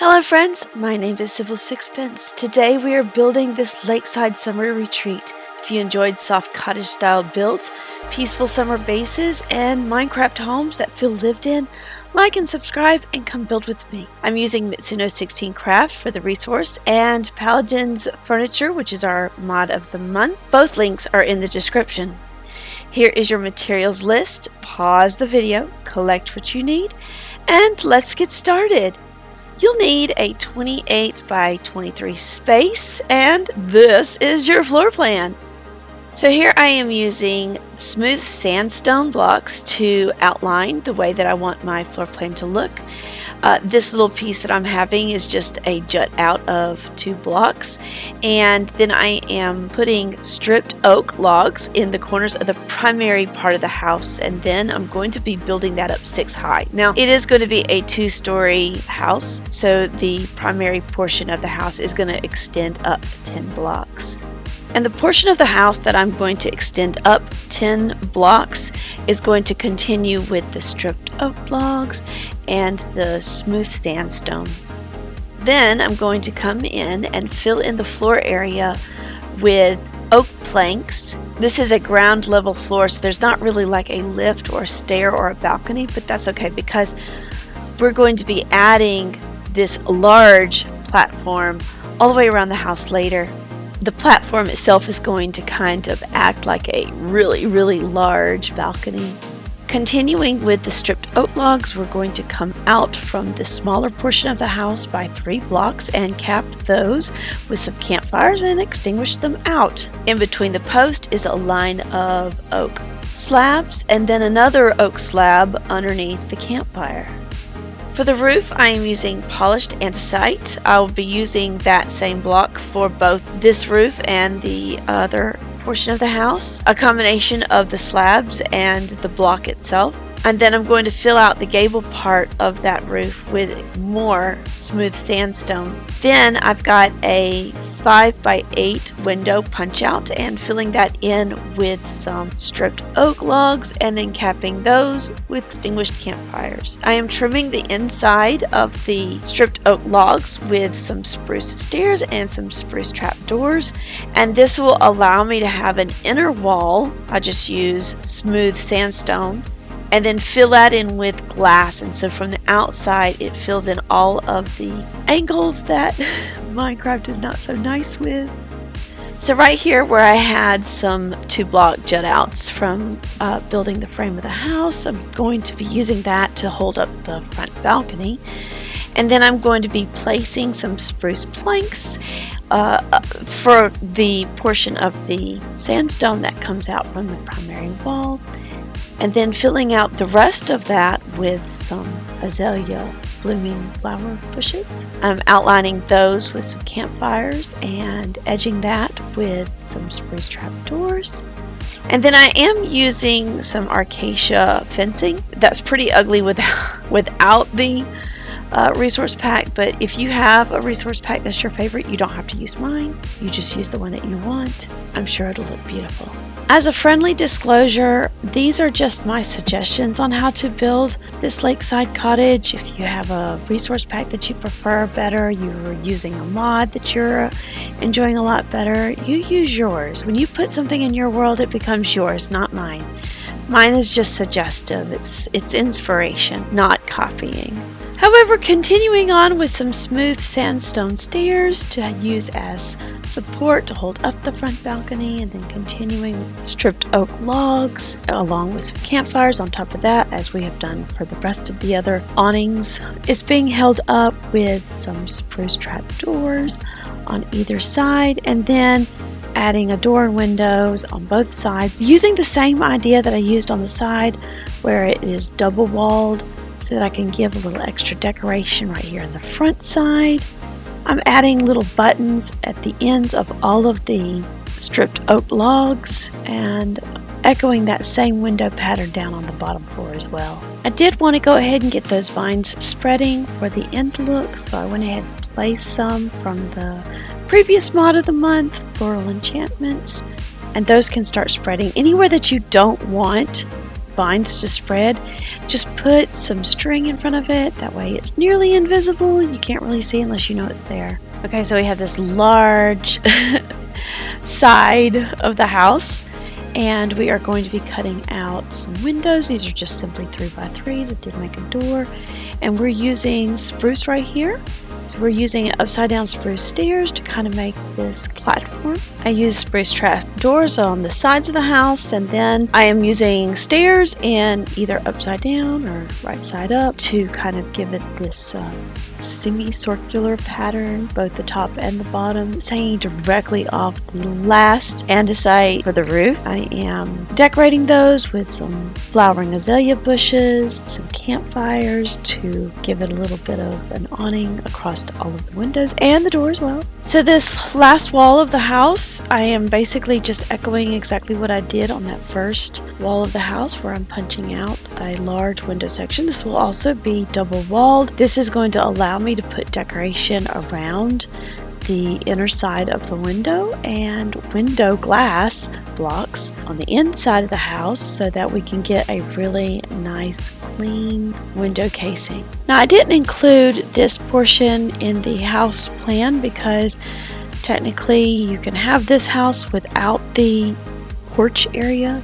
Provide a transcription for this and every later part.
Hello friends, my name is Sybil Sixpence. Today we are building this lakeside summer retreat. If you enjoyed soft cottage style builds, peaceful summer bases, and Minecraft homes that feel lived in, like and subscribe and come build with me. I'm using Mizuno 16 Craft for the resource and Paladin's furniture, which is our mod of the month. Both links are in the description. Here is your materials list. Pause the video, collect what you need, and let's get started. You'll need a 28 by 23 space, and this is your floor plan. So here I am using smooth sandstone blocks to outline the way that I want my floor plan to look. This little piece that I'm having is just a jut out of 2 blocks, and then I am putting stripped oak logs in the corners of the primary part of the house, and then I'm going to be building that up 6 high. Now it is going to be a 2-story house, so the primary portion of the house is going to extend up 10 blocks. And the portion of the house that I'm going to extend up 10 blocks is going to continue with the stripped oak logs and the smooth sandstone. Then I'm going to come in and fill in the floor area with oak planks. This is a ground level floor, so there's not really like a lift or a stair or a balcony, but that's okay because we're going to be adding this large platform all the way around the house later. The platform itself is going to kind of act like a really large balcony. Continuing with the stripped oak logs, we're going to come out from the smaller portion of the house by 3 blocks and cap those with some campfires and extinguish them out. In between the post is a line of oak slabs and then another oak slab underneath the campfire. For the roof, I am using polished andesite. I will be using that same block for both this roof and the other portion of the house, a combination of the slabs and the block itself. And then I'm going to fill out the gable part of that roof with more smooth sandstone. Then I've got a 5 by 8 window punch out and filling that in with some stripped oak logs and then capping those with extinguished campfires. I am trimming the inside of the stripped oak logs with some spruce stairs and some spruce trap doors, and this will allow me to have an inner wall. I just use smooth sandstone and then fill that in with glass, and so from the outside it fills in all of the angles that Minecraft is not so nice with. So right here where I had some 2-block jut outs from building the frame of the house, I'm going to be using that to hold up the front balcony, and then I'm going to be placing some spruce planks for the portion of the sandstone that comes out from the primary wall, and then filling out the rest of that with some azalea blooming flower bushes. I'm outlining those with some campfires and edging that with some spruce trap doors. And then I am using some acacia fencing. That's pretty ugly without the resource pack, but if you have a resource pack that's your favorite, you don't have to use mine. You just use the one that you want. I'm sure it'll look beautiful. As a friendly disclosure, these are just my suggestions on how to build this lakeside cottage. If you have a resource pack that you prefer better, you're using a mod that you're enjoying a lot better, you use yours. When you put something in your world, it becomes yours, not mine. Mine is just suggestive. It's inspiration, not copying. However, continuing on with some smooth sandstone stairs to use as support to hold up the front balcony, and then continuing with stripped oak logs along with some campfires on top of that, as we have done for the rest of the other awnings, is being held up with some spruce trap doors on either side, and then adding a door and windows on both sides using the same idea that I used on the side where it is double walled, so that I can give a little extra decoration right here on the front side. I'm adding little buttons at the ends of all of the stripped oak logs and echoing that same window pattern down on the bottom floor as well. I did want to go ahead and get those vines spreading for the end look, so I went ahead and placed some from the previous mod of the month, Floral Enchantments, and those can start spreading. Anywhere that you don't want vines to spread, just put some string in front of it. That way it's nearly invisible. You can't really see unless you know it's there. Okay, so we have this large side of the house, and we are going to be cutting out some windows. These are just simply 3x3s. I did make a door, and we're using spruce right here. So we're using upside down spruce stairs to kind of make this platform. I use spruce trap doors on the sides of the house, and then I am using stairs in either upside down or right side up to kind of give it this semicircular pattern, both the top and the bottom. It's hanging directly off the last andesite for the roof. I am decorating those with some flowering azalea bushes, some campfires to give it a little bit of an awning across all of the windows and the door as well. So this last wall of the house, I am basically just echoing exactly what I did on that first wall of the house, where I'm punching out a large window section. This will also be double walled. This is going to allow me to put decoration around the inner side of the window and window glass blocks on the inside of the house, so that we can get a really nice clean window casing. Now, I didn't include this portion in the house plan because technically you can have this house without the porch area.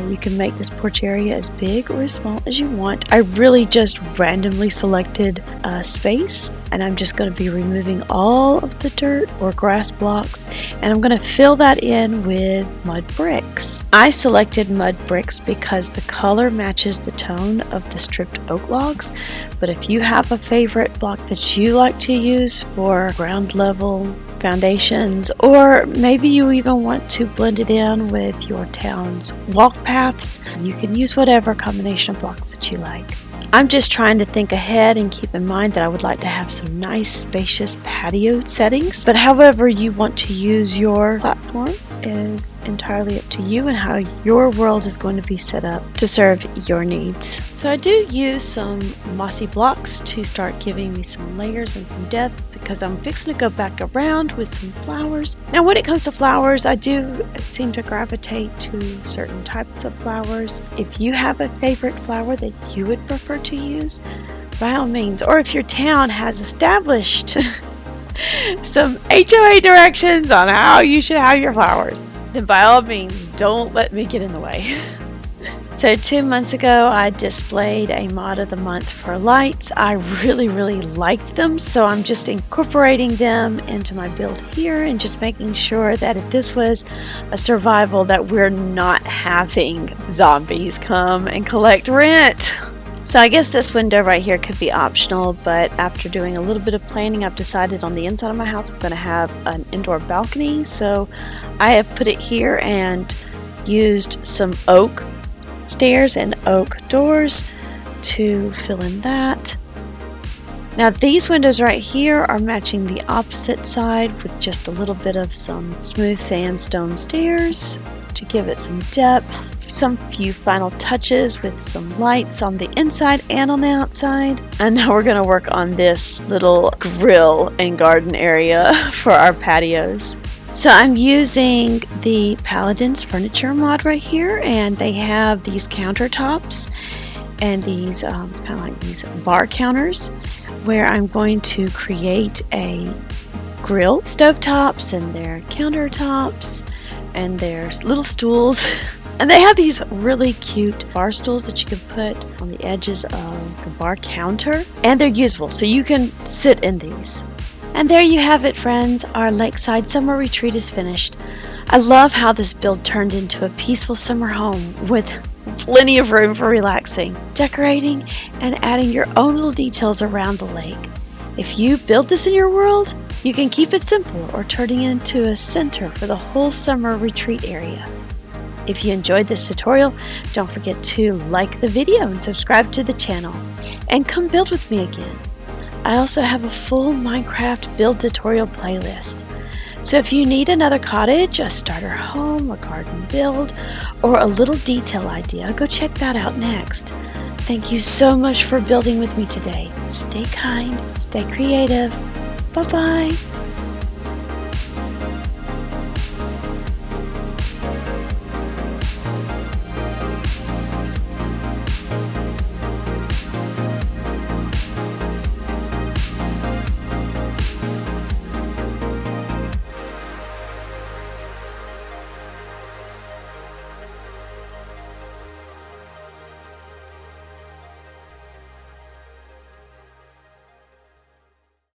You can make this porch area as big or as small as you want. I really just randomly selected a space, and I'm just going to be removing all of the dirt or grass blocks, and I'm going to fill that in with mud bricks. I selected mud bricks because the color matches the tone of the stripped oak logs, but if you have a favorite block that you like to use for ground level foundations, or maybe you even want to blend it in with your town's walk paths, you can use whatever combination of blocks that you like. I'm just trying to think ahead and keep in mind that I would like to have some nice spacious patio settings, but however you want to use your platform is entirely up to you and how your world is going to be set up to serve your needs. So I do use some mossy blocks to start giving me some layers and some depth, because I'm fixing to go back around with some flowers. Now, when it comes to flowers, I do seem to gravitate to certain types of flowers. If you have a favorite flower that you would prefer to use, by all means, or if your town has established some HOA directions on how you should have your flowers, then by all means, don't let me get in the way. So 2 months ago, I displayed a mod of the month for lights. I really liked them, so I'm just incorporating them into my build here and just making sure that if this was a survival, that we're not having zombies come and collect rent. So I guess this window right here could be optional, but after doing a little bit of planning, I've decided on the inside of my house I'm going to have an indoor balcony. So I have put it here and used some oak stairs and oak doors to fill in that. Now these windows right here are matching the opposite side with just a little bit of some smooth sandstone stairs to give it some depth. Some few final touches with some lights on the inside and on the outside. And now we're going to work on this little grill and garden area for our patios. So I'm using the Paladin's furniture mod right here, and they have these countertops and these kind of like these bar counters, where I'm going to create a grill, stovetops, and their countertops, and their little stools. And they have these really cute bar stools that you can put on the edges of the bar counter, and they're useful, so you can sit in these. And there you have it, friends. Our Lakeside Summer Retreat is finished. I love how this build turned into a peaceful summer home with plenty of room for relaxing, decorating, and adding your own little details around the lake. If you build this in your world, you can keep it simple or turning it into a center for the whole summer retreat area. If you enjoyed this tutorial, don't forget to like the video and subscribe to the channel, and come build with me again. I also have a full Minecraft build tutorial playlist. So if you need another cottage, a starter home, a garden build, or a little detail idea, go check that out next. Thank you so much for building with me today. Stay kind, stay creative. Bye-bye.